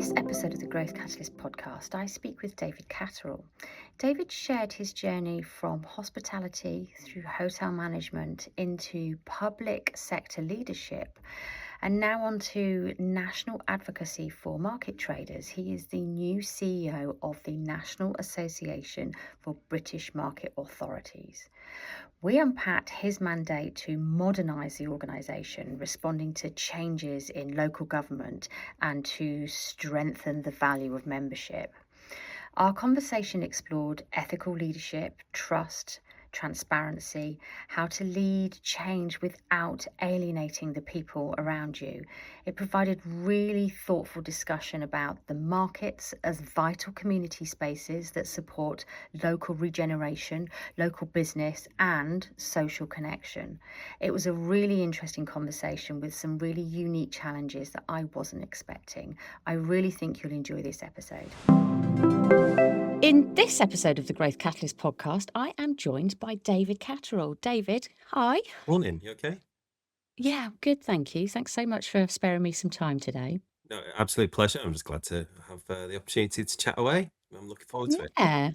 this episode of the Growth Catalyst podcast, I speak with David Catterall. David shared his journey from hospitality through hotel management into public sector leadership and now on to national advocacy for market traders. He is the new CEO of the National Association for British Market Authorities. We unpacked his mandate to modernise the organisation, responding to changes in local government and to strengthen the value of membership. Our conversation explored ethical leadership, trust, transparency, how to lead change without alienating the people around you. It provided really thoughtful discussion about the markets as vital community spaces that support local regeneration, local business, and social connection. It was a really interesting conversation with some really unique challenges that I wasn't expecting. I really think you'll enjoy this episode. In this episode of the Growth Catalyst podcast, I am joined by David Catterall. David, hi. Morning, you okay? Yeah, good, thank you. Thanks so much for sparing me some time today. No, absolute pleasure. I'm just glad to have the opportunity to chat away. I'm looking forward to it. Yeah,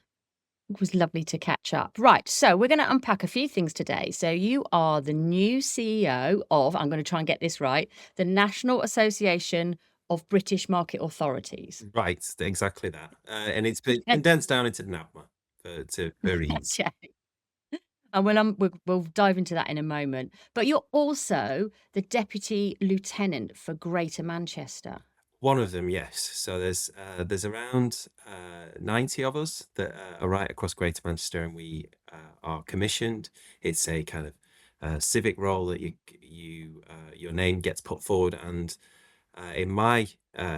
it was lovely to catch up. Right, so we're going to unpack a few things today. So you are the new CEO of, I'm going to try and get this right, the National Association of British Market Authorities. Right, exactly that. And it's been condensed down into NAPMA for ease. Yeah. And we'll dive into that in a moment. But you're also the Deputy Lieutenant for Greater Manchester. One of them, yes. So there's around 90 of us that are right across Greater Manchester, and we are commissioned. It's a kind of civic role that your name gets put forward, and in my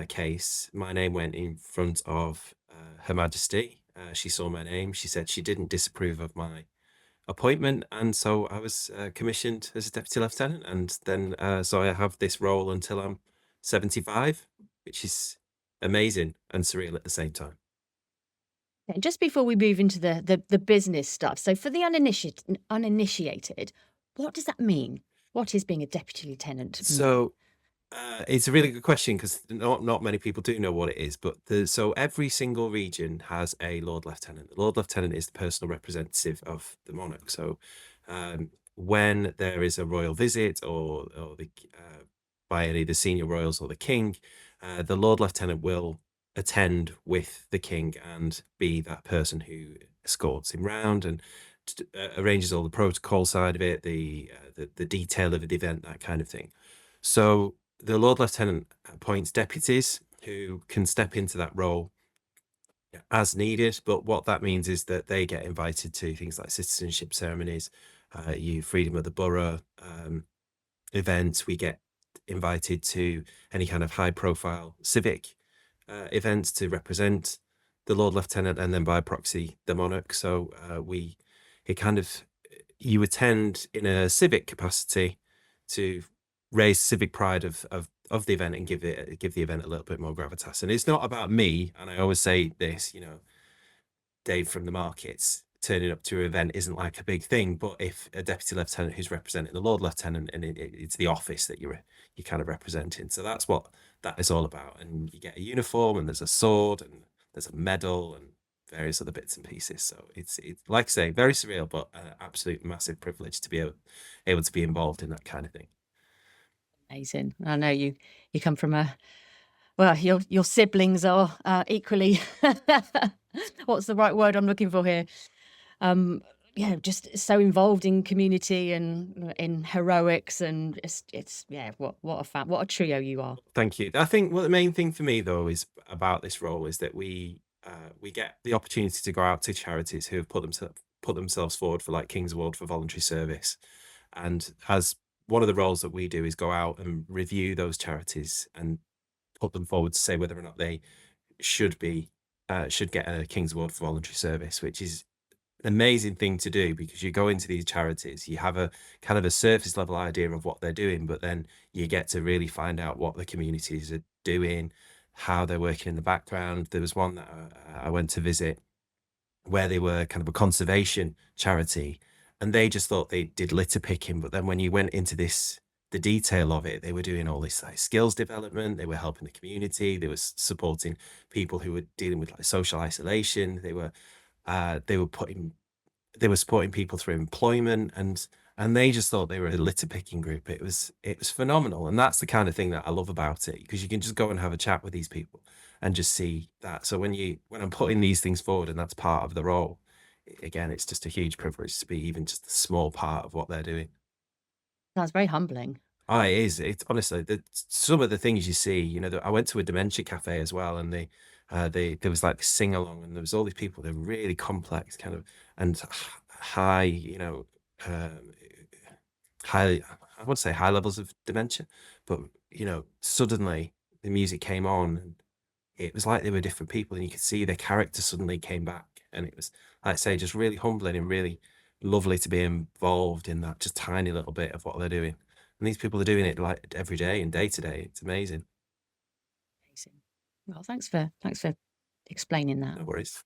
case, my name went in front of Her Majesty. She saw my name. She said she didn't disapprove of my appointment, and so I was commissioned as a deputy lieutenant, and then so I have this role until I'm 75, which is amazing and surreal at the same time. Okay, just before we move into the business stuff, so for the uninitiated, what does that mean? What is being a deputy lieutenant mean? So it's a really good question because not many people do know what it is. But so every single region has a Lord Lieutenant. The Lord Lieutenant is the personal representative of the monarch. So when there is a royal visit or by any of the senior royals or the king, the Lord Lieutenant will attend with the king and be that person who escorts him round and arranges all the protocol side of it, the detail of the event, that kind of thing. So the Lord Lieutenant appoints deputies who can step into that role as needed. But what that means is that they get invited to things like citizenship ceremonies, freedom of the borough events. We get invited to any kind of high profile civic events to represent the Lord Lieutenant and then by proxy the monarch. So you attend in a civic capacity to raise civic pride of the event and give the event a little bit more gravitas. And it's not about me. And I always say this, Dave from the markets turning up to an event isn't like a big thing. But if a deputy lieutenant who's representing the Lord Lieutenant, and it's the office that you're kind of representing. So that's what that is all about. And you get a uniform, and there's a sword, and there's a medal, and various other bits and pieces. So it's like I say, very surreal, but an absolute massive privilege to be able to be involved in that kind of thing. Amazing. I know you come from well, your siblings are equally, what's the right word I'm looking for here? Just so involved in community and in heroics, and it's what a trio you are. Thank you. I think the main thing for me though is about this role is that we get the opportunity to go out to charities who have put themselves forward for like King's Award for voluntary service, and as one of the roles that we do is go out and review those charities and put them forward to say whether or not they should get a King's Award for voluntary service, which is an amazing thing to do because you go into these charities, you have a kind of a surface level idea of what they're doing, but then you get to really find out what the communities are doing, how they're working in the background. There was one that I went to visit where they were kind of a conservation charity, and they just thought they did litter picking. But then when you went into this the detail of it. They were doing all this like skills development. They were helping the community. They were supporting people who were dealing with like social isolation. They were putting they were supporting people through employment, and they just thought they were a litter picking group. It was phenomenal, and that's the kind of thing that I love about it, because you can just go and have a chat with these people and just see that. So when I'm putting these things forward and that's part of the role, again, it's just a huge privilege to be even just a small part of what they're doing. Sounds very humbling. Oh, it is. It's honestly some of the things you see. I went to a dementia cafe as well, and there was like this sing along, and there was all these people. They're really complex, kind of, and high, um, high. I wouldn't say high levels of dementia, but suddenly the music came on, and it was like they were different people, and you could see their character suddenly came back, and it was, like I say, just really humbling and really lovely to be involved in that just tiny little bit of what they're doing. And these people are doing it like every day and day to day. It's amazing. Amazing. Well, thanks for explaining that. No worries.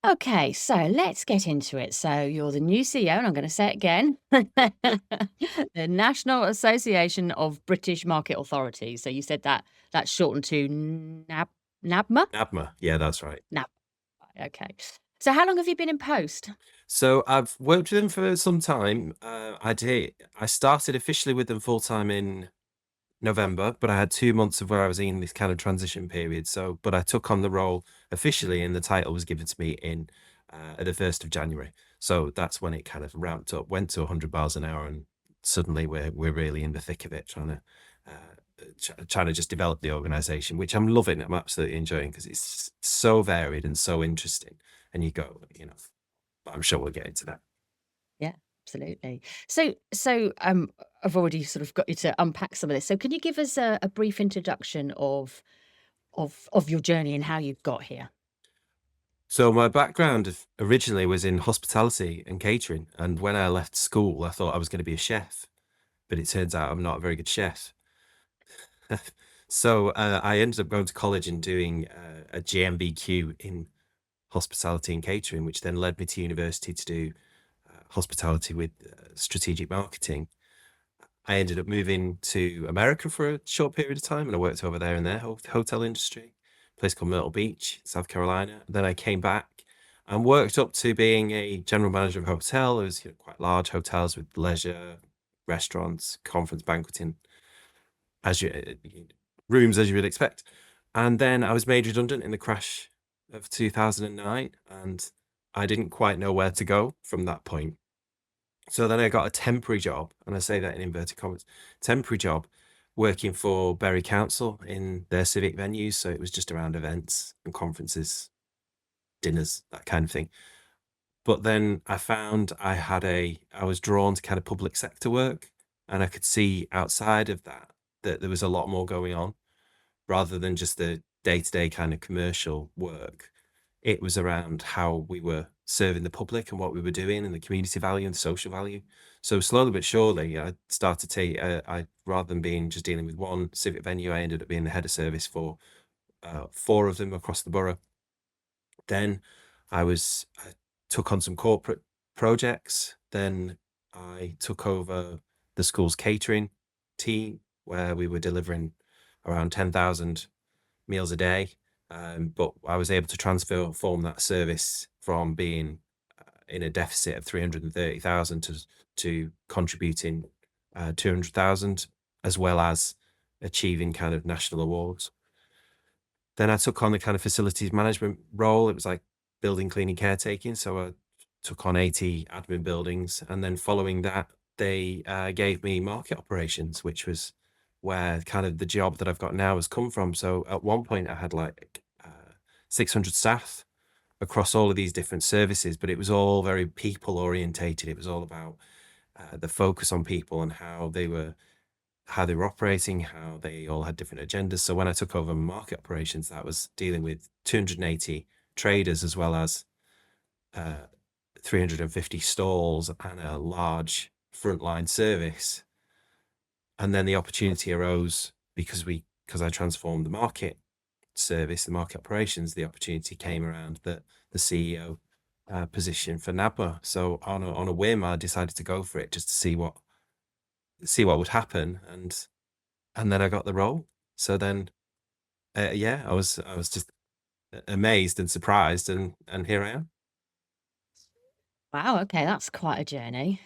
Okay, so let's get into it. So you're the new CEO, and I'm going to say it again, the National Association of British Market Authorities. So you said that's shortened to NABMA. NABMA. Yeah, that's right. NAB. Okay. So how long have you been in post? So I've worked with them for some time. I started officially with them full time in November, but I had 2 months of where I was in this kind of transition period. So, but I took on the role officially, and the title was given to me in at the 1st of January. So that's when it kind of ramped up, went to 100 miles an hour, and suddenly we're really in the thick of it, trying to just develop the organization, which I'm loving. I'm absolutely enjoying, because it's so varied and so interesting. And but I'm sure we'll get into that. Yeah, absolutely. So I've already sort of got you to unpack some of this. So can you give us a brief introduction of your journey and how you got here? So my background originally was in hospitality and catering, and when I left school, I thought I was going to be a chef, but it turns out I'm not a very good chef. So I ended up going to college and doing a GMBQ in hospitality and catering, which then led me to university to do hospitality with strategic marketing. I ended up moving to America for a short period of time, and I worked over there in their hotel industry, a place called Myrtle Beach, South Carolina. Then I came back and worked up to being a general manager of a hotel. It was quite large hotels with leisure, restaurants, conference banqueting, as rooms as you would expect. And then I was made redundant in the crash of 2009, and I didn't quite know where to go from that point. So then I got a temporary job, and I say that in inverted commas, temporary job working for Bury Council in their civic venues. So it was just around events and conferences, dinners, that kind of thing. But then I found I was drawn to kind of public sector work, and I could see outside of that that there was a lot more going on, rather than just the day-to-day kind of commercial work. It was around how we were serving the public and what we were doing, and the community value and the social value. So slowly but surely, I started to rather than being just dealing with one civic venue, I ended up being the head of service for 4 of them across the borough. Then I took on some corporate projects. Then I took over the school's catering team, where we were delivering around 10,000 meals a day. But I was able to transform that service from being in a deficit of 330,000 to contributing 200,000, as well as achieving kind of national awards. Then I took on the kind of facilities management role. It was like building, cleaning, caretaking. So I took on 80 admin buildings. And then following that, they gave me market operations, which was where kind of the job that I've got now has come from. So at one point, I had like 600 staff across all of these different services, but it was all very people orientated. It was all about the focus on people and how they were operating, how they all had different agendas. So when I took over market operations, that was dealing with 280 traders, as well as 350 stalls and a large frontline service. And then the opportunity arose because I transformed the market service, the market operations. The opportunity came around the CEO position for NABMA. So on a whim, I decided to go for it, just to see see what would happen, and then I got the role. So then, yeah, I was just amazed and surprised, and here I am. Wow, okay, that's quite a journey.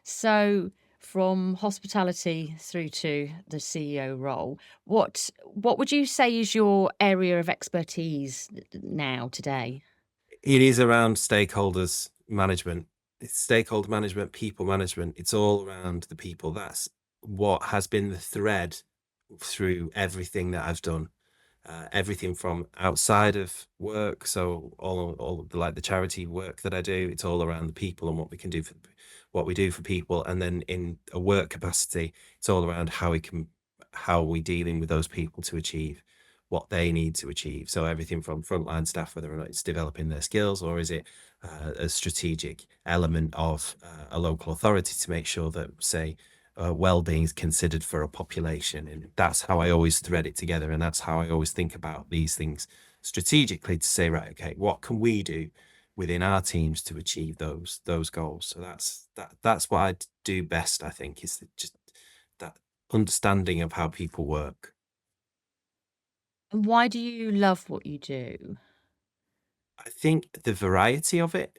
So from hospitality through to the CEO role, what would you say is your area of expertise now today? It is around stakeholders management. It's stakeholder management, people management. It's all around the people. That's what has been the thread through everything that I've done. Everything from outside of work, so all of the, like, the charity work that I do, it's all around the people and what we can do for what we do for people. And then in a work capacity, it's all around how we dealing with those people to achieve what they need to achieve. So everything from frontline staff, whether or not it's developing their skills, or is it a strategic element of a local authority to make sure that, say, well-being is considered for a population. And that's how I always thread it together, and that's how I always think about these things strategically, to say, right, okay, what can we do within our teams to achieve those goals? So that's what I do best, I think, is just that understanding of how people work. And why do you love what you do? I think the variety of it,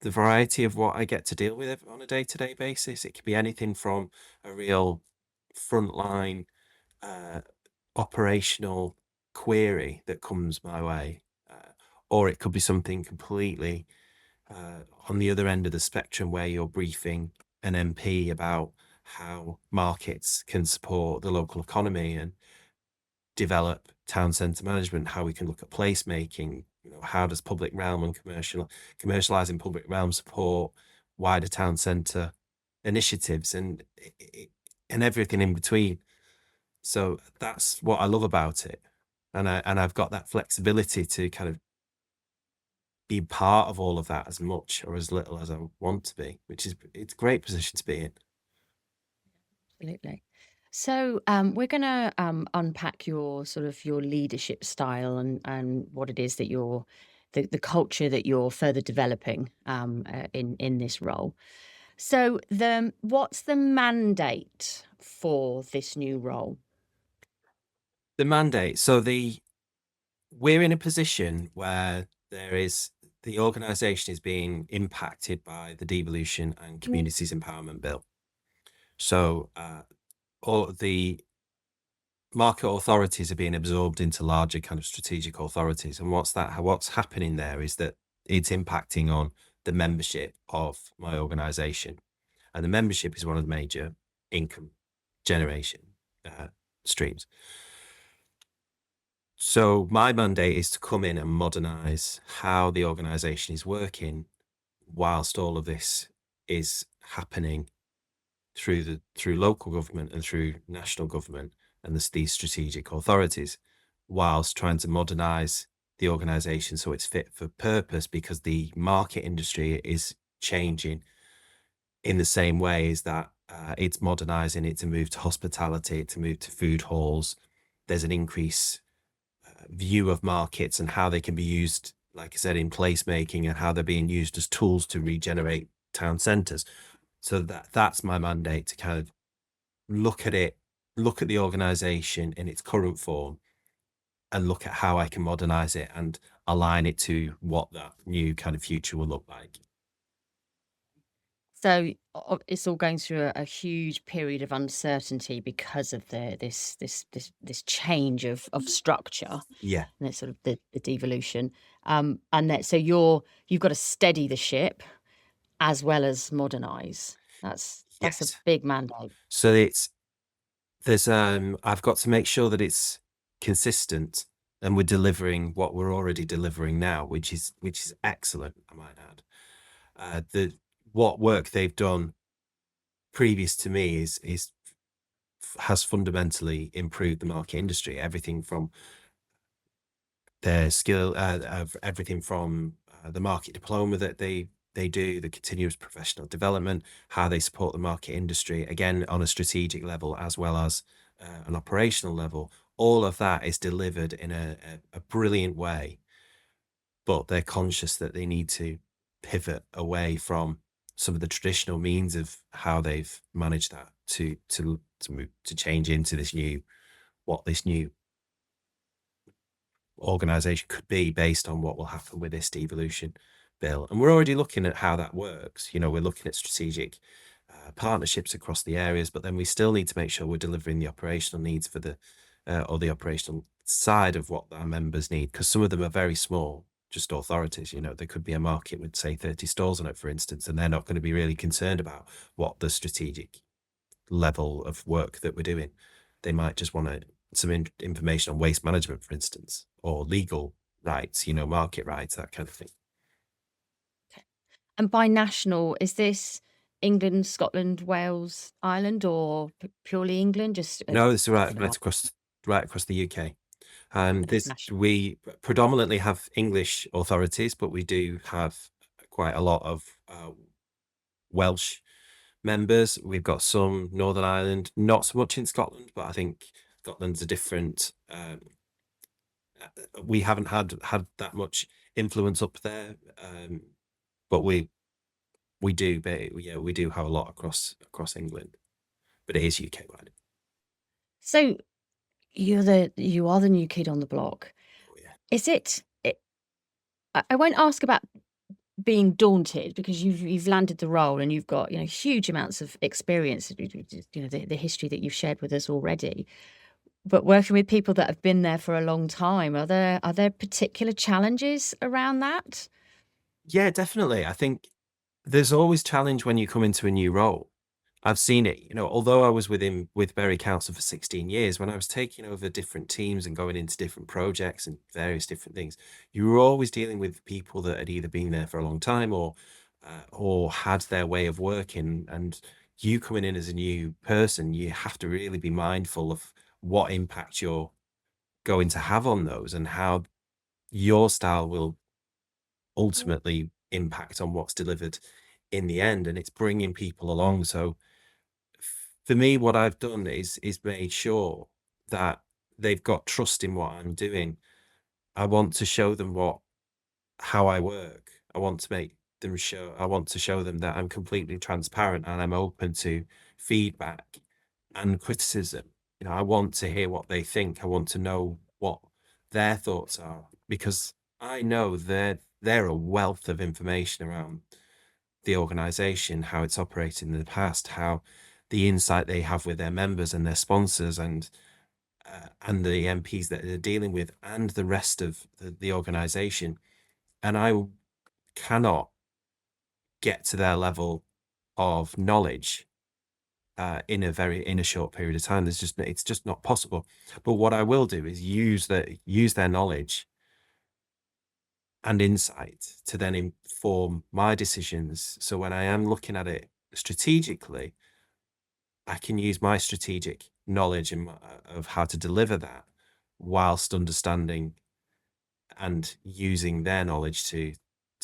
the variety of what I get to deal with on a day-to-day basis, it could be anything from a real frontline uh, operational query that comes my way, or it could be something completely on the other end of the spectrum, where you're briefing an MP about how markets can support the local economy and develop town centre management, how we can look at placemaking. You know, how does public realm and commercializing public realm support wider town centre initiatives, and everything in between. So that's what I love about it. And I've got that flexibility to kind of be part of all of that as much or as little as I want to be, which is it's a great position to be in. Absolutely. So we're going to unpack your sort of your leadership style and what it is that you're the culture that you're further developing in this role. So what's the mandate for this new role? The mandate. So we're in a position where the organisation is being impacted by the Devolution and Communities Empowerment Bill. So all the market authorities are being absorbed into larger kind of strategic authorities. And what's happening there is that it's impacting on the membership of my organisation. And the membership is one of the major income generation streams. So my mandate is to come in and modernise how the organisation is working whilst all of this is happening through local government and through national government and these strategic authorities, whilst trying to modernise the organisation so it's fit for purpose, because the market industry is changing in the same way as that it's modernising it to move to hospitality, to move to food halls. There's an increase view of markets and how they can be used, like I said, in placemaking, and how they're being used as tools to regenerate town centres. So that's my mandate, to kind of look at it, look at the organisation in its current form, and look at how I can modernise it and align it to what that new kind of future will look like. So it's all going through a huge period of uncertainty because of this change of structure Yeah. and it's sort of the devolution. And that so you've got to steady the ship as well as modernize. That's a Yes. big mandate. So I've got to make sure that it's consistent, and we're delivering what we're already delivering now, which is excellent, I might add. The what work they've done previous to me has fundamentally improved the market industry. Everything from their skill, of everything from the market diploma that they do, the continuous professional development, how they support the market industry, again on a strategic level as well as an operational level. All of that is delivered in a brilliant way, but they're conscious that they need to pivot away from some of the traditional means of how they've managed that to change into this new what this new organisation could be based on what will happen with this devolution bill. And we're already looking at how that works. You know, we're looking at strategic partnerships across the areas, but then we still need to make sure we're delivering the operational needs for the or the operational side of what our members need, because some of them are very small, just authorities. You know, there could be a market with, say, 30 stalls on it, for instance, and they're not going to be really concerned about what the strategic level of work that we're doing. They might just want some information on waste management, for instance, or legal rights, you know, market rights, that kind of thing. And by national, is this England, Scotland, Wales, Ireland, or purely England? Just No, it's as an right across the UK. And it's this national. we predominantly have English authorities, but we do have quite a lot of Welsh members. We've got some Northern Ireland, not so much in Scotland, but I think Scotland's a different. We haven't had that much influence up there, but we do. But yeah, we do have a lot across England, but it is UK wide. So you are the new kid on the block. Oh yeah. Is it? I won't ask about being daunted because you've landed the role and you've got huge amounts of experience. The history that you've shared with us already. But working with people that have been there for a long time, are there particular challenges around that? Yeah, definitely. I think there's always challenge when you come into a new role. I've seen it, you know, although I was with Bury Council for 16 years, when I was taking over different teams and going into different projects and various different things, you were always dealing with people that had either been there for a long time or had their way of working. And you coming in as a new person, you have to really be mindful of what impact you're going to have on those and how your style will ultimately impact on what's delivered in the end. And it's bringing people along. So for me, what I've done is made sure that they've got trust in what I'm doing. I want to show them how I work. I want to show them that I'm completely transparent and I'm open to feedback and criticism. You know, I want to hear what they think. I want to know what their thoughts are, because I know they're a wealth of information around the organization, how it's operated in the past, how the insight they have with their members and their sponsors and the MPs that they're dealing with and the rest of the organization. And I cannot get to their level of knowledge in a short period of time. It's just not possible. But what I will do is use their knowledge and insight to then inform my decisions. So when I am looking at it strategically, I can use my strategic knowledge of how to deliver that whilst understanding and using their knowledge to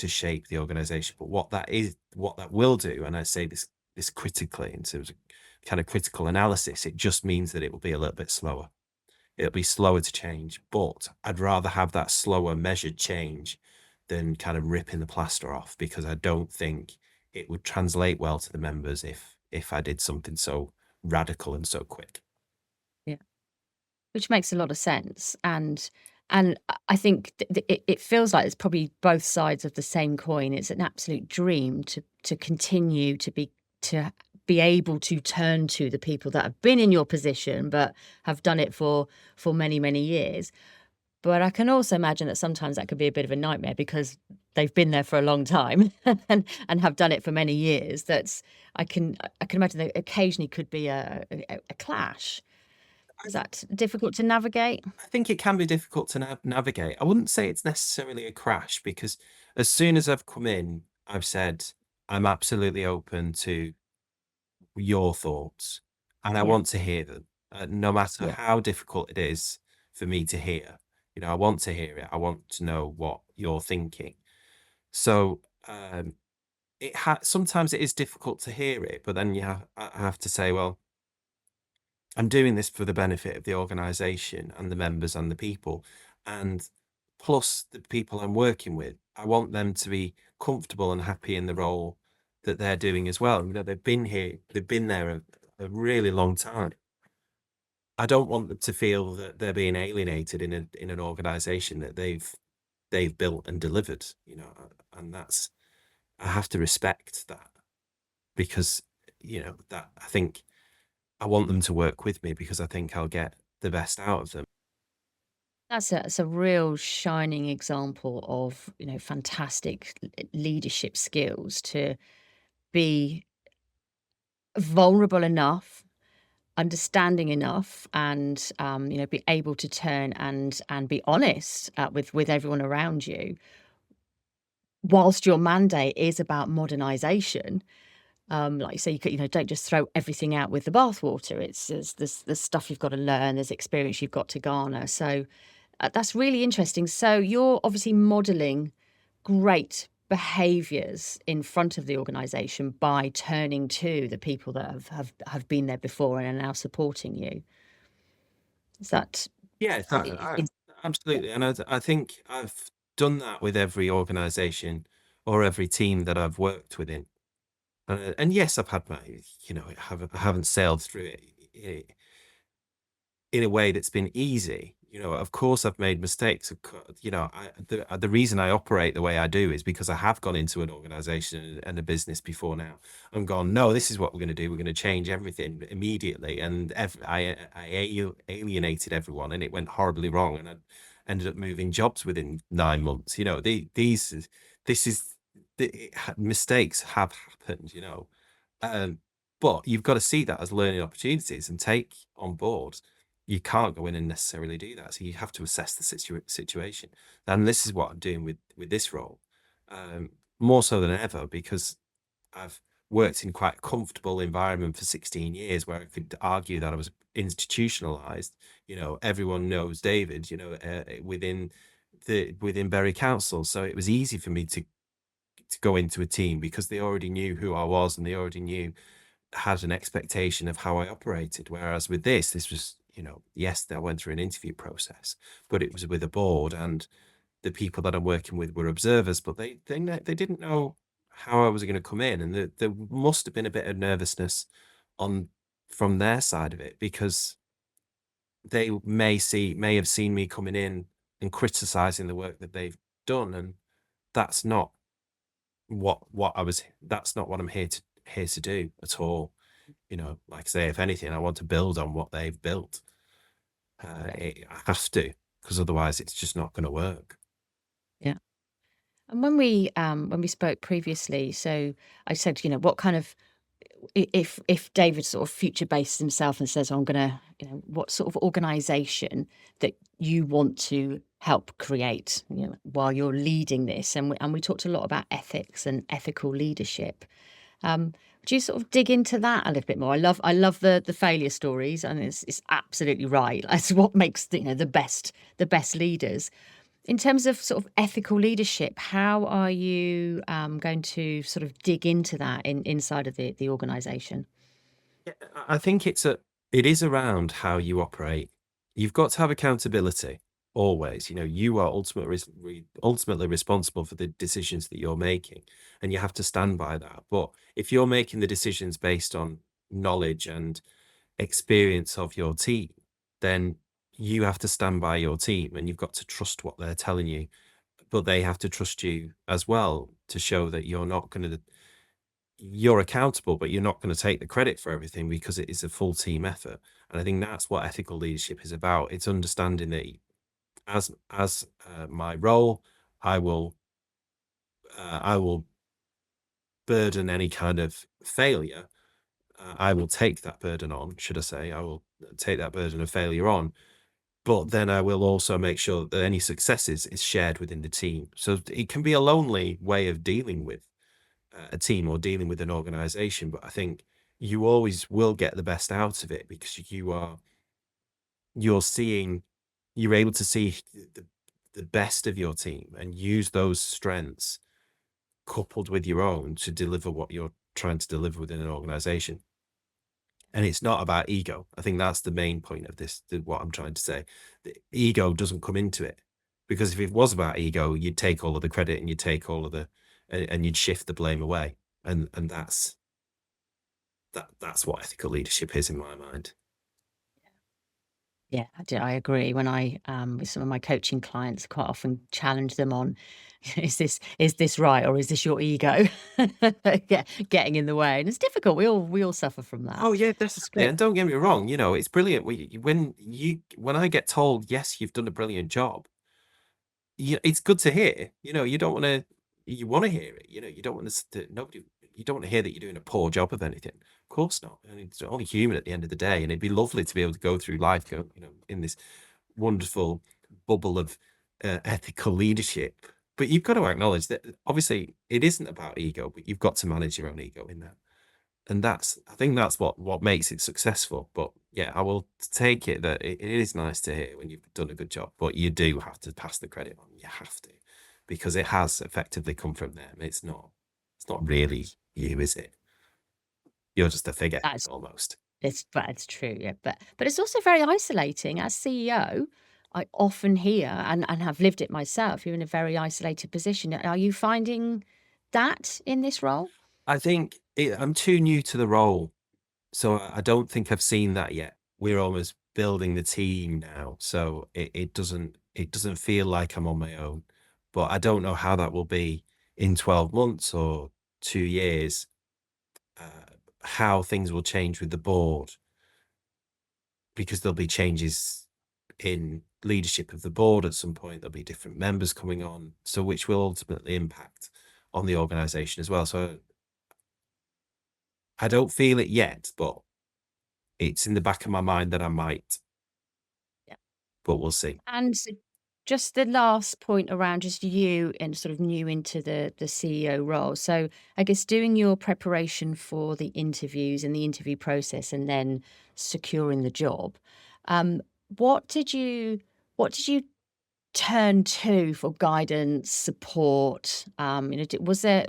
shape the organization. But what that will do, and I say this critically in terms of kind of critical analysis, it just means that it will be a little bit slower. It'll be slower to change, but I'd rather have that slower measured change than kind of ripping the plaster off, because I don't think it would translate well to the members if I did something so radical and so quick. Yeah. Which makes a lot of sense, and I think it feels like it's probably both sides of the same coin. It's an absolute dream to continue to be able to turn to the people that have been in your position, but have done it for many years. But I can also imagine that sometimes that could be a bit of a nightmare because they've been there for a long time and have done it for many years. I can imagine that occasionally could be a clash. I, Is that difficult to navigate? I think it can be difficult to navigate. I wouldn't say it's necessarily a crash, because as soon as I've come in, I've said I'm absolutely open to your thoughts and I Yeah, want to hear them, no matter yeah, how difficult it is for me to hear. You know, I want to hear it. I want to know what you're thinking. So sometimes it is difficult to hear it, but then I have to say, well, I'm doing this for the benefit of the organization and the members and the people, and plus the people I'm working with. I want them to be comfortable and happy in the role that they're doing as well. You know, they've been here, they've been there a really long time. I don't want them to feel that they're being alienated in an organization that they've built and delivered, and that's I have to respect that because, that I think I want them to work with me because I think I'll get the best out of them. That's a real shining example of, fantastic leadership skills to be vulnerable enough, understanding enough, and be able to turn and be honest with everyone around you, whilst your mandate is about modernization. Like you say, don't just throw everything out with the bathwater. There's stuff you've got to learn, there's experience you've got to garner. So that's really interesting. So you're obviously modeling great behaviors in front of the organization by turning to the people that have been there before and are now supporting you. Is that Yeah, yeah. absolutely, and I think I've done that with every organization or every team that I've worked within. And yes, I've had my, I haven't sailed through it in a way that's been easy. Of course, I've made mistakes. The reason I operate the way I do is because I have gone into an organization and a business before now and gone, no, this is what we're going to do. We're going to change everything immediately. And I alienated everyone, and it went horribly wrong. And I ended up moving jobs within 9 months. This is mistakes have happened. Um, but you've got to see that as learning opportunities and take on board. You can't go in and necessarily do that. So you have to assess the situation. And this is what I'm doing with this role, more so than ever, because I've worked in quite a comfortable environment for 16 years where I could argue that I was institutionalized. Everyone knows David, within Bury Council. So it was easy for me to go into a team because they already knew who I was and they already had an expectation of how I operated. Whereas with this was, yes, I went through an interview process, but it was with a board and the people that I'm working with were observers, but they didn't know how I was going to come in. And there must have been a bit of nervousness on from their side of it because they may have seen me coming in and criticizing the work that they've done. And that's not that's not what I'm here to do at all. Like I say, if anything, I want to build on what they've built. I have to, because otherwise it's just not going to work. Yeah. And when we spoke previously, so I said, what kind of if David sort of future bases himself and says, I'm gonna, what sort of organization that you want to help create, while you're leading this, and we talked a lot about ethics and ethical leadership. Would you sort of dig into that a little bit more? I love the failure stories, and it's absolutely right. That's what makes the best leaders. In terms of sort of ethical leadership, how are you going to sort of dig into that inside of the organization? Yeah, I think it is around how you operate. You've got to have accountability always. You are ultimately responsible for the decisions that you're making, and you have to stand by that. But if you're making the decisions based on knowledge and experience of your team, then you have to stand by your team and you've got to trust what they're telling you, but they have to trust you as well to show that you're accountable, but you're not going to take the credit for everything because it is a full team effort. And I think that's what ethical leadership is about. It's understanding that as my role, I will I will burden any kind of failure. I will take that burden on, should I say? I will take that burden of failure on, but then I will also make sure that any successes is shared within the team. So it can be a lonely way of dealing with a team or dealing with an organization, but I think you always will get the best out of it because you're seeing you're able to see the best of your team and use those strengths coupled with your own to deliver what you're trying to deliver within an organization. And it's not about ego. I think that's the main point of what I'm trying to say. The ego doesn't come into it because if it was about ego, you'd take all of the credit and you'd take all of and you'd shift the blame away. And that's what ethical leadership is in my mind. Yeah, I agree. When I, with some of my coaching clients, quite often challenge them on, is this right or is this your ego getting in the way? And it's difficult. We all suffer from that. Oh yeah, definitely. But And don't get me wrong, it's brilliant when I get told, yes, you've done a brilliant job, it's good to hear. You want to hear it. You don't want nobody. You don't want to hear that you're doing a poor job of anything. Of course not. I mean, it's only human at the end of the day, and it'd be lovely to be able to go through life, in this wonderful bubble of ethical leadership. But you've got to acknowledge that obviously it isn't about ego, but you've got to manage your own ego in that. And I think that's what makes it successful. But yeah, I will take it that it is nice to hear when you've done a good job, but you do have to pass the credit on. You have to, because it has effectively come from them. It's not really you, is it? You're just a figurehead that's almost. that's true. Yeah, but it's also very isolating. As CEO, I often hear and have lived it myself. You're in a very isolated position. Are you finding that in this role? I think I'm too new to the role, so I don't think I've seen that yet. We're almost building the team now, so it doesn't feel like I'm on my own. But I don't know how that will be in 12 months or 2 years, how things will change with the board, because there'll be changes in leadership of the board at some point. There'll be different members coming on, so which will ultimately impact on the organization as well. So I don't feel it yet, but it's in the back of my mind that I might, but we'll see. And just the last point around just you and sort of new into the CEO role. So I guess doing your preparation for the interviews and the interview process and then securing the job. Um, what did you turn to for guidance, support? Was there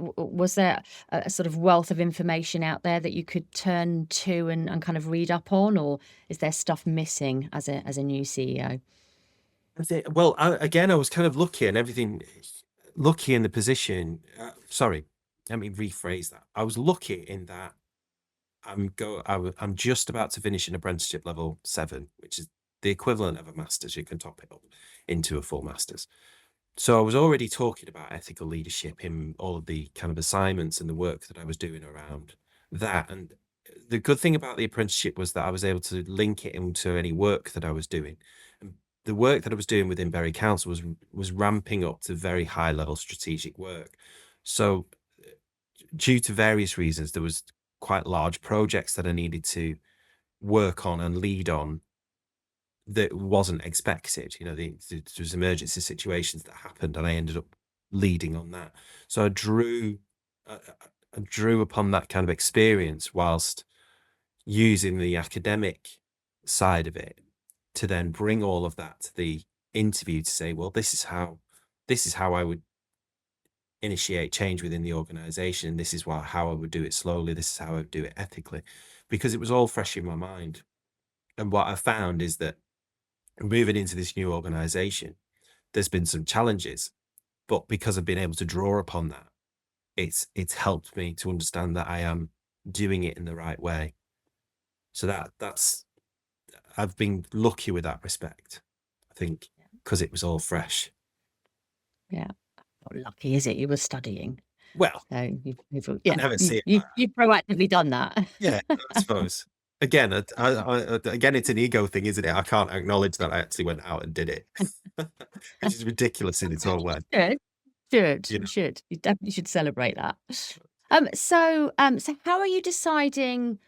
a sort of wealth of information out there that you could turn to and kind of read up on, or is there stuff missing as a new CEO? Well, again, I was kind of lucky and everything, lucky in the position. Sorry, let me rephrase that. I was lucky in that I'm just about to finish an apprenticeship level 7, which is the equivalent of a master's. You can top it up into a full master's. So I was already talking about ethical leadership in all of the kind of assignments and the work that I was doing around that. And the good thing about the apprenticeship was that I was able to link it into any work that I was doing. And the work that I was doing within Bury Council was ramping up to very high level strategic work. So due to various reasons, there was quite large projects that I needed to work on and lead on that wasn't expected. There was emergency situations that happened, and I ended up leading on that. So I drew upon that kind of experience whilst using the academic side of it to then bring all of that to the interview to say, well, this is how I would initiate change within the organization. This is how I would do it slowly. This is how I would do it ethically, because it was all fresh in my mind. And what I found is that moving into this new organization, there's been some challenges, but because I've been able to draw upon that, it's helped me to understand that I am doing it in the right way. So that's I've been lucky with that respect, I think, because it was all fresh. Yeah. Not lucky, is it? You were studying. Well, So you've I yeah, never you've see it. you've you've proactively done that. Yeah, I suppose. Again, again, it's an ego thing, isn't it? I can't acknowledge that I actually went out and did it, which is ridiculous in its own way. Should. Should. You You know, should. You definitely should celebrate that. So how are you deciding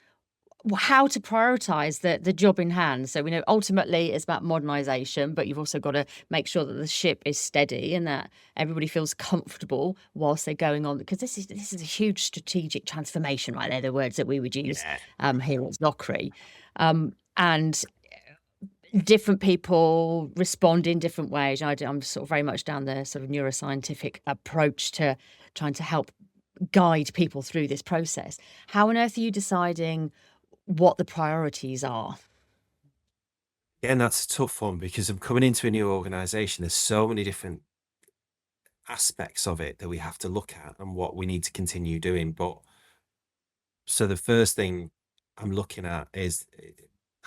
how to prioritize the job in hand? So we know ultimately it's about modernization, but you've also got to make sure that the ship is steady and that everybody feels comfortable whilst they're going on, because this is a huge strategic transformation, right? They're the words that we would use yeah, here at Zockery. And different people respond in different ways. I'm sort of very much down the sort of neuroscientific approach to trying to help guide people through this process. How on earth are you deciding what the priorities are? and that's a tough one because I'm coming into a new organization. There's so many different aspects of it that we have to look at and what we need to continue doing. But so the first thing I'm looking at is,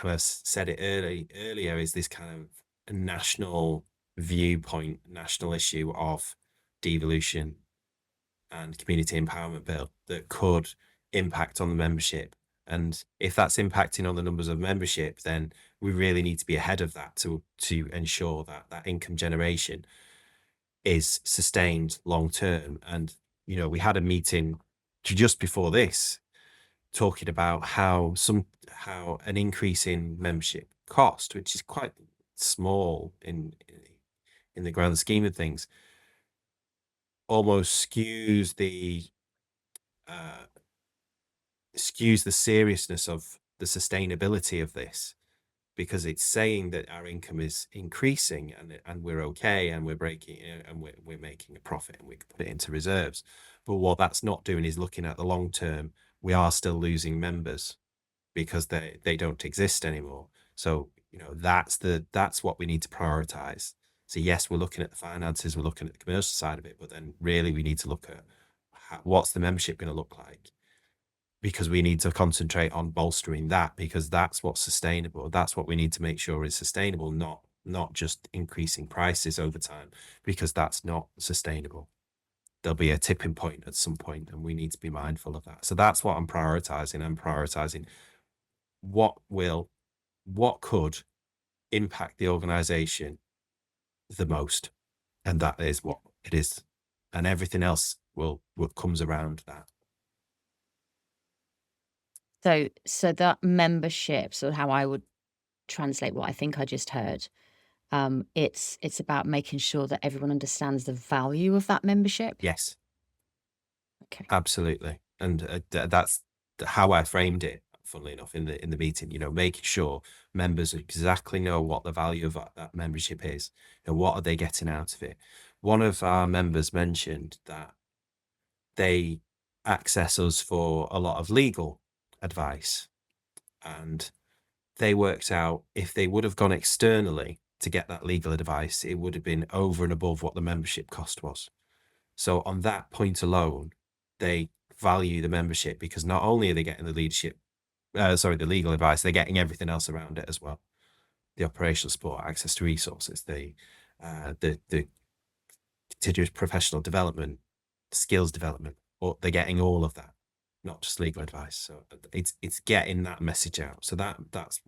and I've said it earlier, is this kind of a national viewpoint, national issue of devolution and community empowerment bill that could impact on the membership. And if that's impacting on the numbers of membership, then we really need to be ahead of that to ensure that that income generation is sustained long term. And we had a meeting just before this talking about how an increase in membership cost, which is quite small in the grand scheme of things, almost skews the seriousness of the sustainability of this, because it's saying that our income is increasing and we're okay and we're breaking and we're making a profit and we can put it into reserves. But what that's not doing is looking at the long term. We are still losing members because they don't exist anymore. So that's what we need to prioritize. So yes, we're looking at the finances, we're looking at the commercial side of it, but then really we need to look at what's the membership going to look like, because we need to concentrate on bolstering that, because that's what's sustainable. That's what we need to make sure is sustainable, not just increasing prices over time, because that's not sustainable. There'll be a tipping point at some point, and we need to be mindful of that. So that's what I'm prioritizing. I'm prioritizing what could impact the organization the most, and that is what it is, and everything else will comes around that. So that membership, so how I would translate what I think I just heard, it's about making sure that everyone understands the value of that membership. Yes, Okay. absolutely. And that's how I framed it, funnily enough, in the meeting. Making sure members exactly know what the value of that membership is and what are they getting out of it. One of our members mentioned that they access us for a lot of legal advice, and they worked out if they would have gone externally to get that legal advice, it would have been over and above what the membership cost was. So on that point alone, they value the membership, because not only are they getting the the legal advice, they're getting everything else around it as well. The operational support, access to resources, the continuous professional development, skills development, or they're getting all of that, not just legal advice. So it's getting that message out. So that's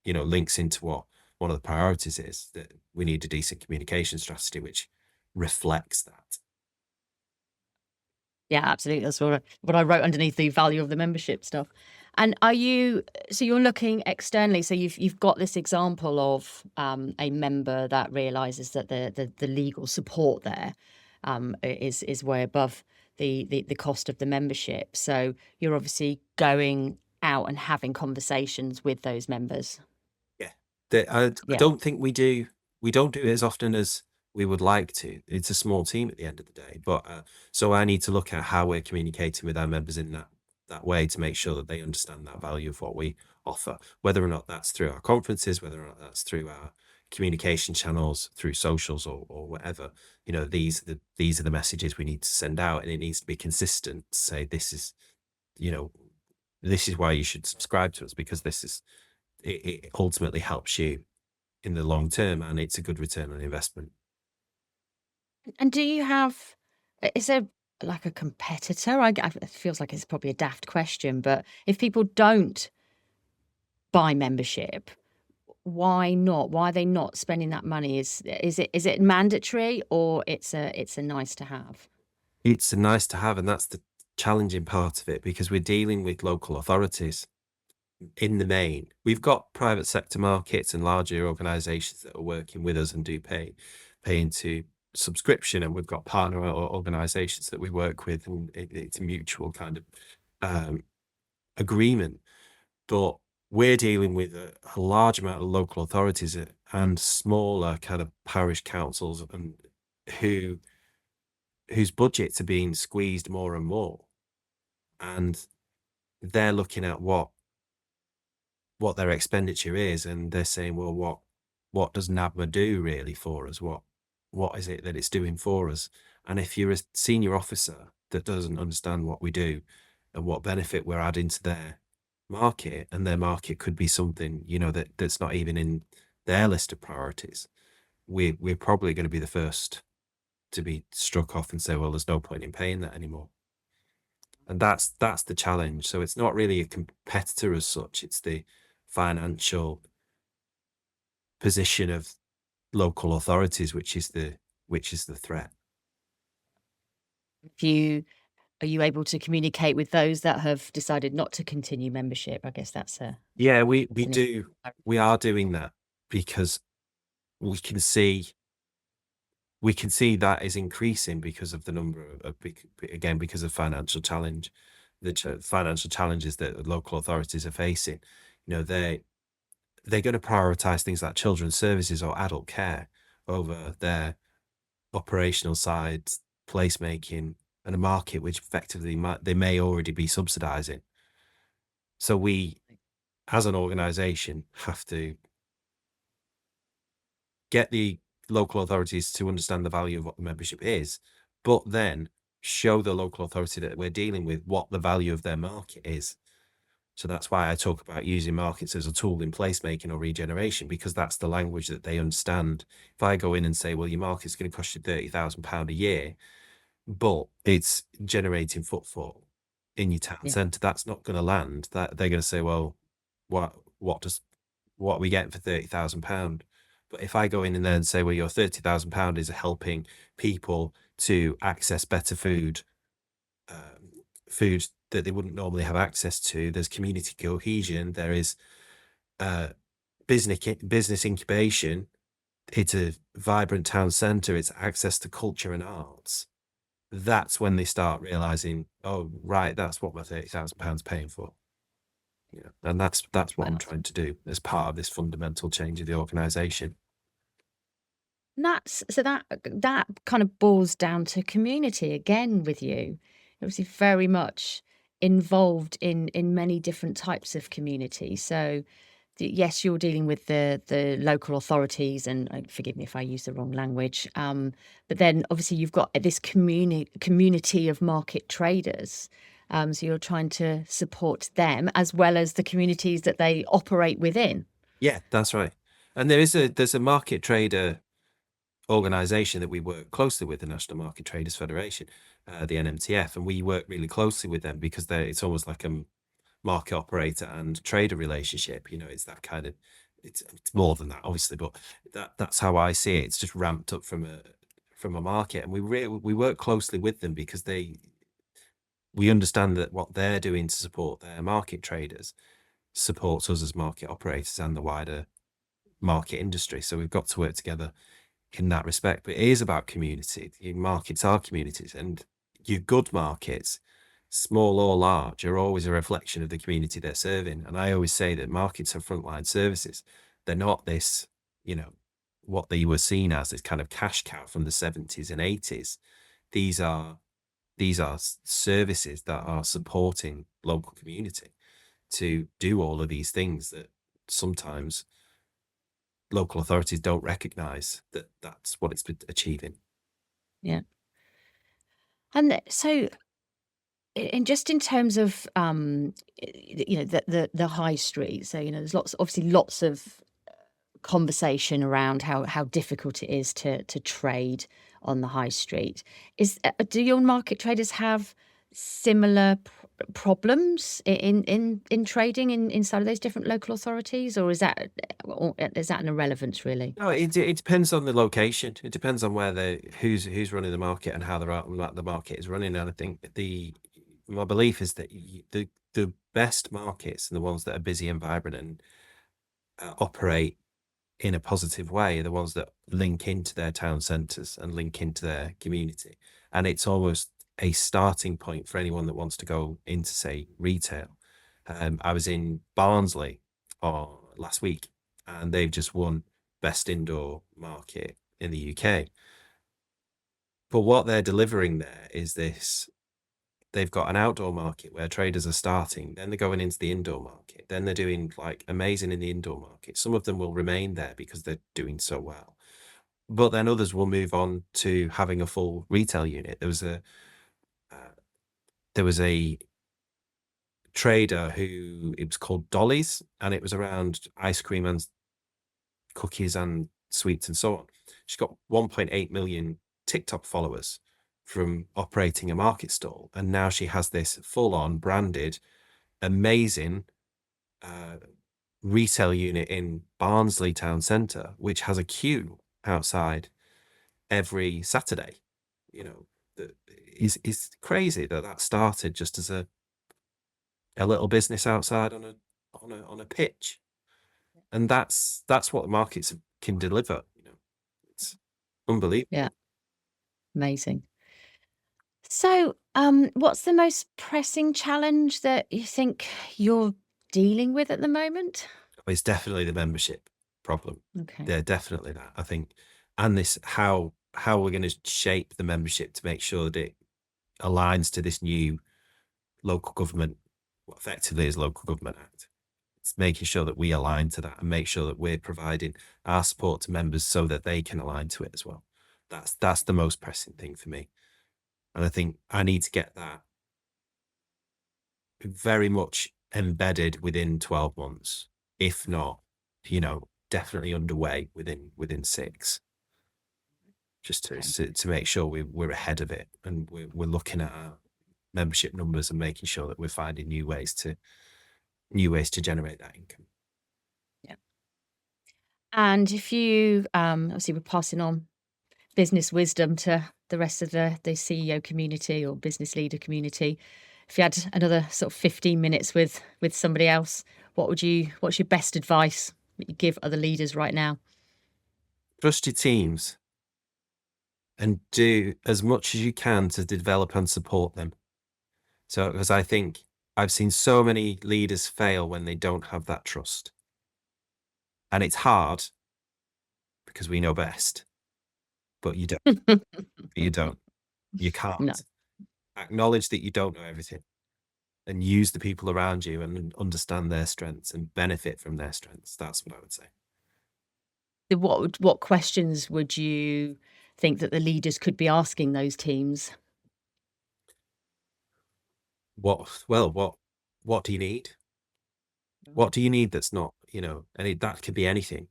links into what one of the priorities is, that we need a decent communication strategy which reflects that. Yeah, absolutely. That's what I wrote underneath the value of the membership stuff. And so you're looking externally. So you've got this example of a member that realizes that the legal support there is way above the cost of the membership. So you're obviously going out and having conversations with those members. Yeah. I Yeah. don't think we don't do it as often as we would like to. It's a small team at the end of the day, but so I need to look at how we're communicating with our members in that way to make sure that they understand that value of what we offer, whether or not that's through our conferences, whether or not that's through our communication channels, through socials or whatever. These are the messages we need to send out, and it needs to be consistent to say this is why you should subscribe to us, because it ultimately helps you in the long term, and it's a good return on investment. And do you have, is there like a competitor? It feels like it's probably a daft question, but if people don't buy membership, why not? Why are they not spending that money? Is it mandatory, or it's a nice to have? It's nice to have, and that's the challenging part of it, because we're dealing with local authorities in the main. We've got private sector markets and larger organizations that are working with us and do pay into subscription, and we've got partner organizations that we work with, and it's a mutual kind of agreement. But we're dealing with a large amount of local authorities and smaller kind of parish councils, and whose budgets are being squeezed more and more, and they're looking at what their expenditure is, and they're saying, well, what does NABMA do really for us? What is it that it's doing for us? And if you're a senior officer that doesn't understand what we do and what benefit we're adding to their market, and their market could be something, that's not even in their list of priorities, we're probably going to be the first to be struck off and say, well, there's no point in paying that anymore. And that's the challenge. So it's not really a competitor as such, it's the financial position of local authorities, which is the threat. Are you able to communicate with those that have decided not to continue membership? I guess that's Yeah, we an do. We are doing that because we can see that is increasing because of the number of again, because of financial challenge, financial challenges that local authorities are facing. They're going to prioritize things like children's services or adult care over their operational side, placemaking, and a market which effectively they may already be subsidizing. So we, as an organization, have to get the local authorities to understand the value of what the membership is, but then show the local authority that we're dealing with what the value of their market is. So that's why I talk about using markets as a tool in placemaking or regeneration, because that's the language that they understand. If I go in and say, well, your market's going to cost you £30,000 a year, but it's generating footfall in your town Yeah. centre, that's not going to land. That they're going to say, well, what are we getting for £30,000? But if I go in and then say, well, your £30,000 is helping people to access better food, food that they wouldn't normally have access to. There's community cohesion. There is business incubation. It's a vibrant town centre. It's access to culture and arts. That's when they start realizing, oh, right, that's what my £30,000 paying for. And that's what I'm trying to do as part of this fundamental change of the organisation. That kind of boils down to community again with you. Obviously, very much involved in many different types of community. So, yes, you're dealing with the local authorities, and forgive me if I use the wrong language. But then, obviously, you've got this community of market traders. So you're trying to support them as well as the communities that they operate within. Yeah, that's right. And there's a market trader organisation that we work closely with, the National Market Traders Federation, the NMTF, and we work really closely with them because it's almost like a market operator and trader relationship. It's that kind of, it's more than that, obviously, but that's how I see it. It's just ramped up from a market, and we work closely with them because we understand that what they're doing to support their market traders supports us as market operators and the wider market industry. So we've got to work together in that respect. But it is about community. Your markets are communities, and your good markets, small or large, are always a reflection of the community they're serving. And I always say that markets are frontline services. They're not this, what they were seen as, this kind of cash cow from the 70s and 80s. These are services that are supporting local community to do all of these things that sometimes local authorities don't recognize that that's what it's been achieving. Yeah. And so, in just in terms of the high street, so there's lots of conversation around how difficult it is to trade on the high street. Do your market traders have similar problems in trading inside of those different local authorities, or is that an irrelevance really? No, it depends on the location. It depends on who's running the market and how the market is running. And I think my belief is that the best markets and the ones that are busy and vibrant and operate in a positive way are the ones that link into their town centres and link into their community. And it's almost a starting point for anyone that wants to go into, say, retail. I was in Barnsley last week, and they've just won Best Indoor Market in the UK. But what they're delivering there is this. They've got an outdoor market where traders are starting, then they're going into the indoor market, then they're doing like amazing in the indoor market. Some of them will remain there because they're doing so well, but then others will move on to having a full retail unit. There was a trader who, it was called Dolly's, and it was around ice cream and cookies and sweets and so on. She's got 1.8 million TikTok followers from operating a market stall, and now she has this full-on branded, amazing retail unit in Barnsley town centre, which has a queue outside every Saturday. You know, that is crazy that started just as a little business outside on a pitch, and that's what the markets can deliver. You know, it's unbelievable. Yeah, amazing. So, what's the most pressing challenge that you think you're dealing with at the moment? It's definitely the membership problem. Okay. Yeah, definitely that, I think, and this how we're going to shape the membership to make sure that it aligns to this new local government, what effectively is Local Government Act. It's making sure that we align to that and make sure that we're providing our support to members so that they can align to it as well. That's the most pressing thing for me, and I think I need to get that very much embedded within 12 months, if not, definitely underway within 6, just Okay. to make sure we're ahead of it, and we're looking at our membership numbers and making sure that we're finding new ways to generate that income. Yeah. And if you, obviously, we're passing on business wisdom to the rest of the CEO community or business leader community. If you had another sort of 15 minutes with somebody else, what's your best advice that you give other leaders right now? Trust your teams and do as much as you can to develop and support them. So, because I think I've seen so many leaders fail when they don't have that trust. And it's hard because we know best, but you don't. You don't. You No. can't. Acknowledge that you don't know everything and use the people around you and understand their strengths and benefit from their strengths. That's what I would say. What questions would you think that the leaders could be asking those teams? What do you need? What do you need that's not, that could be anything.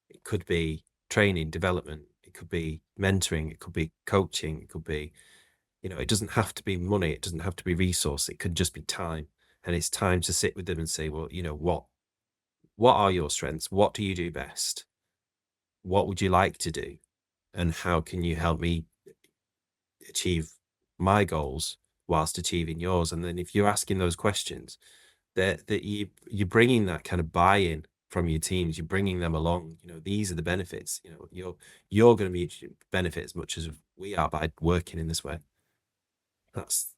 It could be training, development. It could be mentoring. It could be coaching. It could be, it doesn't have to be money. It doesn't have to be resource. It could just be time. And it's time to sit with them and say, well, what are your strengths? What do you do best? What would you like to do? And how can you help me achieve my goals whilst achieving yours? And then if you're asking those questions, that you're bringing that kind of buy-in from your teams, you're bringing them along. These are the benefits. You're going to be benefit as much as we are by working in this way. That's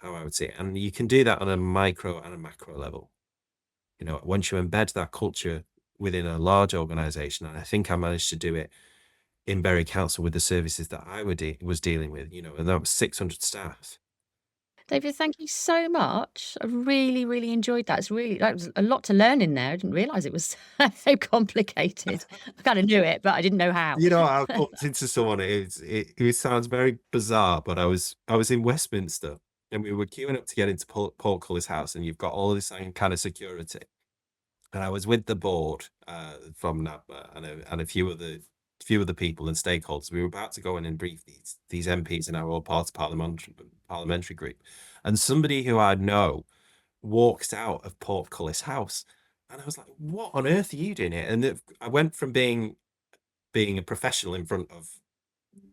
how I would see it. And you can do that on a micro and a macro level. Once you embed that culture within a large organization, and I think I managed to do it in Bury Council with the services that I was dealing with, and that was 600 staff. David, thank you so much. I really, really enjoyed that. That was a lot to learn in there. I didn't realize it was so complicated. I kind of knew it, but I didn't know how. I bumped into someone. It sounds very bizarre, but I was in Westminster and we were queuing up to get into Portcullis House, and you've got all this kind of security. And I was with the board from NABMA and a few other people and stakeholders. We were about to go in and brief these MPs in our all party parliamentary group, and somebody who I know walks out of Portcullis House, and I was like, "What on earth are you doing here?" And I went from being a professional in front of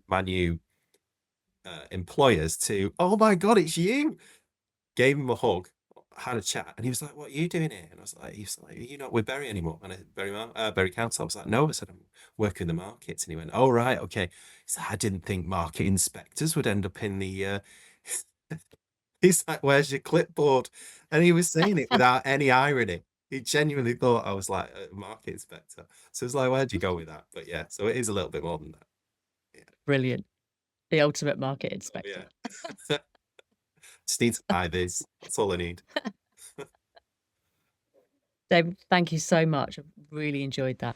my new employers to, "Oh my God, it's you!" Gave him a hug, had a chat, and he was like, "What are you doing here?" And I was like, "Are you not with Bury anymore?" And Bury Council. I was like, "No," I said, "I'm working the markets." And he went, "Oh right, okay." He said, "I didn't think market inspectors would end up in the." He's like, "Where's your clipboard?" And he was saying it without any irony. He genuinely thought I was like a market inspector. So it's like, where'd you go with that? But yeah, so it is a little bit more than that. Yeah. Brilliant. The ultimate market Oh, inspector. yeah. Just need to buy this. That's all I need. David, thank you so much. I've really enjoyed that.